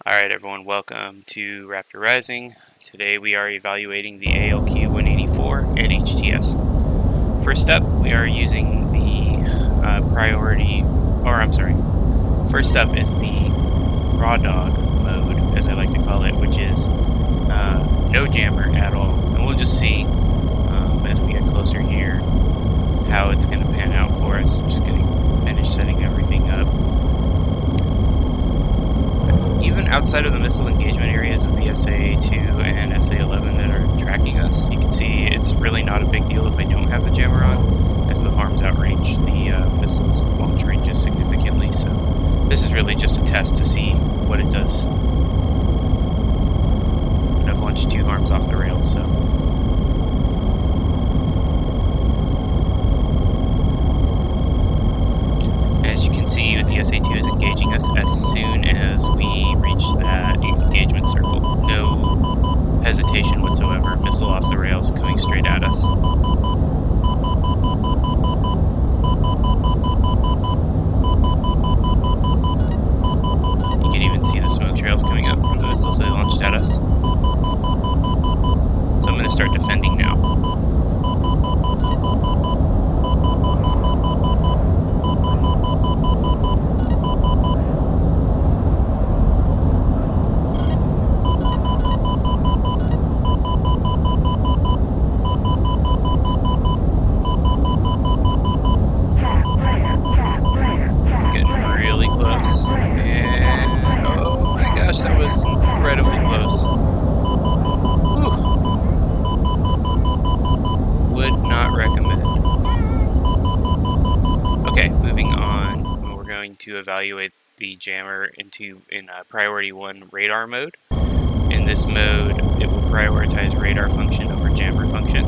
Alright everyone, welcome to Raptor Rising. Today we are evaluating the ALQ-184 at HTS. First up, we are using the first up is the raw dog mode, as I like to call it, which is no jammer at all. And we'll just see as we get closer here how it's going to pan out for us. Just going to finish setting everything up. Even outside of the missile engagement areas of the SA-2 and SA-11 that are tracking us, you can see it's really not a big deal if I don't have the jammer on, as the harms outrange the missile's launch ranges significantly. So this is really just a test to see what it does. And I've launched 2 harms off the rails, so. As you can see, the SA-2 is engaging us as soon as we reach that engagement circle. No hesitation whatsoever. Missile off the rails coming straight at us. You can even see the smoke trails coming up from the missiles they launched at us. So I'm going to start defending now. That was incredibly close. Whew. Would not recommend. Okay, moving on. We're going to evaluate the jammer in priority 1 radar mode. In this mode, it will prioritize radar function over jammer function.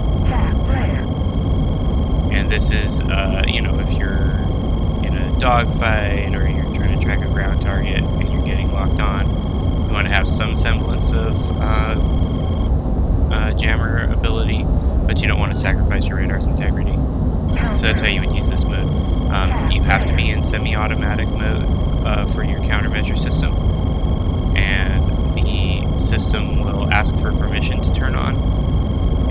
And this is, if you're in a dogfight or you're trying to track a ground target and you're getting locked on, you want to have some semblance of jammer ability, but you don't want to sacrifice your radar's integrity. So that's how you would use this mode. You have to be in semi-automatic mode for your countermeasure system, and the system will ask for permission to turn on,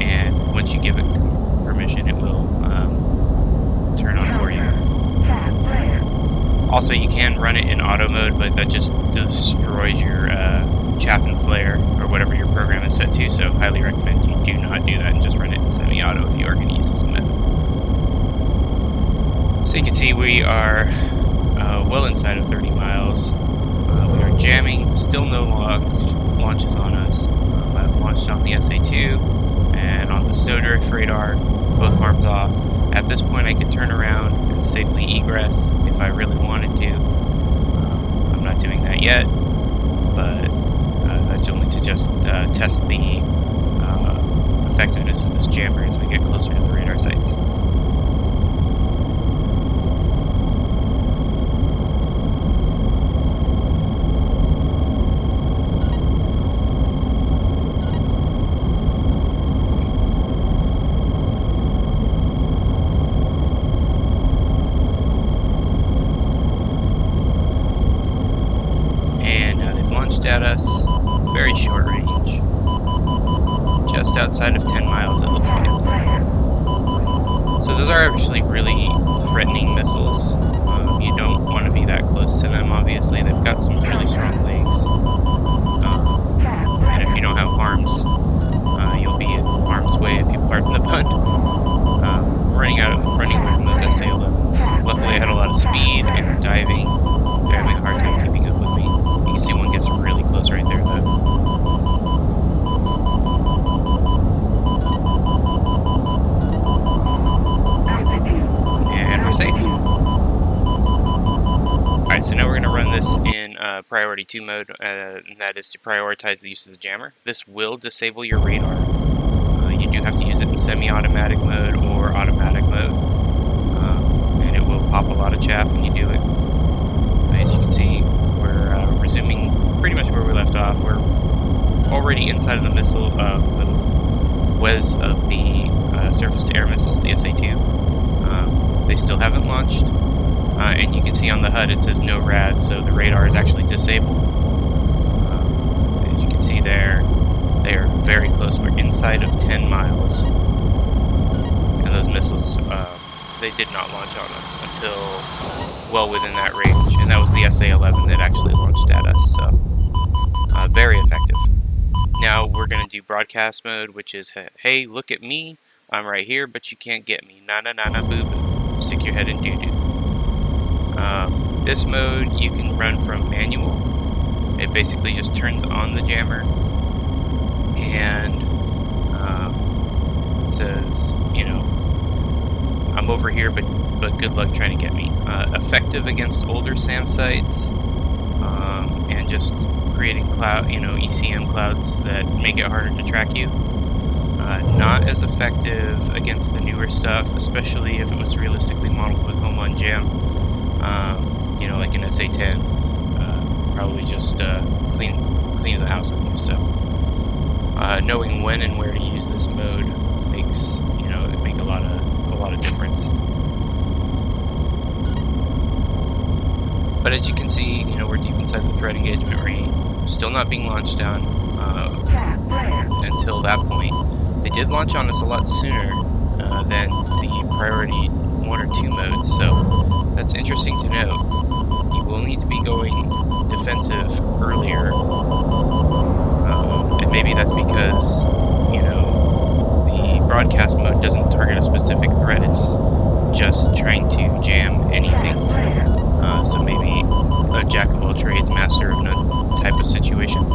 and once you give it permission, it will turn on for you. Also, you can run it in auto mode, but that just destroys your chaff and flare, or whatever your program is set to, so highly recommend you do not do that and just run it in semi-auto if you are going to use this mode. So you can see we are well inside of 30 miles. We are jamming, still no launches on us. I've launched on the SA-2 and on the Snowdrift radar, both harms off. At this point I could turn around and safely egress if I really wanted to. I'm not doing that yet, but that's only to just test the effectiveness of this jammer as we get closer to the radar sites. At us, very short range, just outside of 10 miles it looks like. So those are actually really threatening missiles. You don't want to be that close to them, obviously. They've got some really strong legs, and if you don't have harms, you'll be in harm's way, if you pardon the pun. Running away from those SA-11s. Luckily I had a lot of speed and diving. They're having a hard time keeping up with me. You can see one gets really close right there, though. And we're safe. Alright, so now we're going to run this in priority 2 mode, and that is to prioritize the use of the jammer. This will disable your radar. You do have to use it in semi-automatic mode or automatic mode, and it will pop a lot of chaff when you do it. As you can see, we're resuming pretty much where we left off. We're already inside of the missile, little WES of the surface-to-air missiles, the SA-2. They still haven't launched, and you can see on the HUD it says no rad, so the radar is actually disabled. can see there, they are very close. We're inside of 10 miles. And those missiles, they did not launch on us until well within that range. And that was the SA-11 that actually launched at us, so very effective. Now we're going to do broadcast mode, which is, hey, look at me. I'm right here, but you can't get me. Na-na-na-na, boo-boo. Stick your head in doo-doo. This mode you can run from manual. It basically just turns on the jammer and says, you know, I'm over here, but good luck trying to get me. Effective against older SAM sites, and just creating cloud, you know, ECM clouds that make it harder to track you. Not as effective against the newer stuff, especially if it was realistically modeled with home on jam. You know, like an SA-10, probably just clean the house with you. So knowing when and where to use this mode makes, you know, it make a lot of difference. But as you can see, you know, we're deep inside the threat engagement range. We're still not being launched down until that point. They did launch on us a lot sooner than the priority 1 or 2 modes, so that's interesting to note. You will need to be going defensive earlier, and maybe that's because, you know, the broadcast mode doesn't target a specific threat, it's just trying to jam anything. So maybe a jack of all trades, master of none type of situation.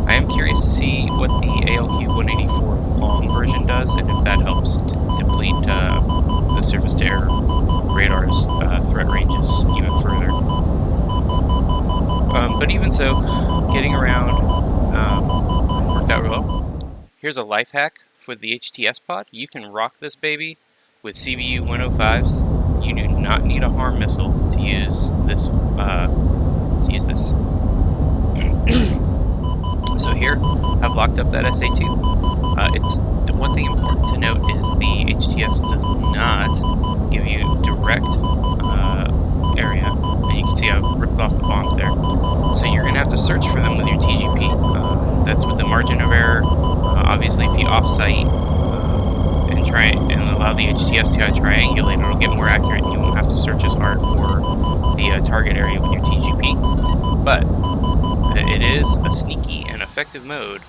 I am curious to see what the ALQ-184 Palm version does, and if that helps to deplete the surface-to-air radar's threat ranges even further. But even so, getting around worked out real well. Here's a life hack for the HTS Pod. You can rock this baby with CBU 105s. You do not need a harm missile to use this. So here, I've locked up that SA-2. It's the one thing important to note is the HTS does not give you direct area, and you can see I've ripped off the bombs there. So you're gonna have to search for them with your TGP. That's with the margin of error. Obviously, if you offsite and try and allow the HTS to triangulate, it'll get more accurate, and you won't have to search as hard for the target area with your TGP. But it is a sneaky and effective mode,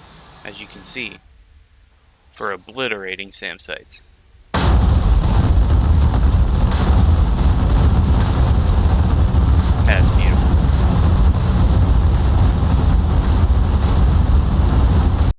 as you can see, for obliterating SAM sites.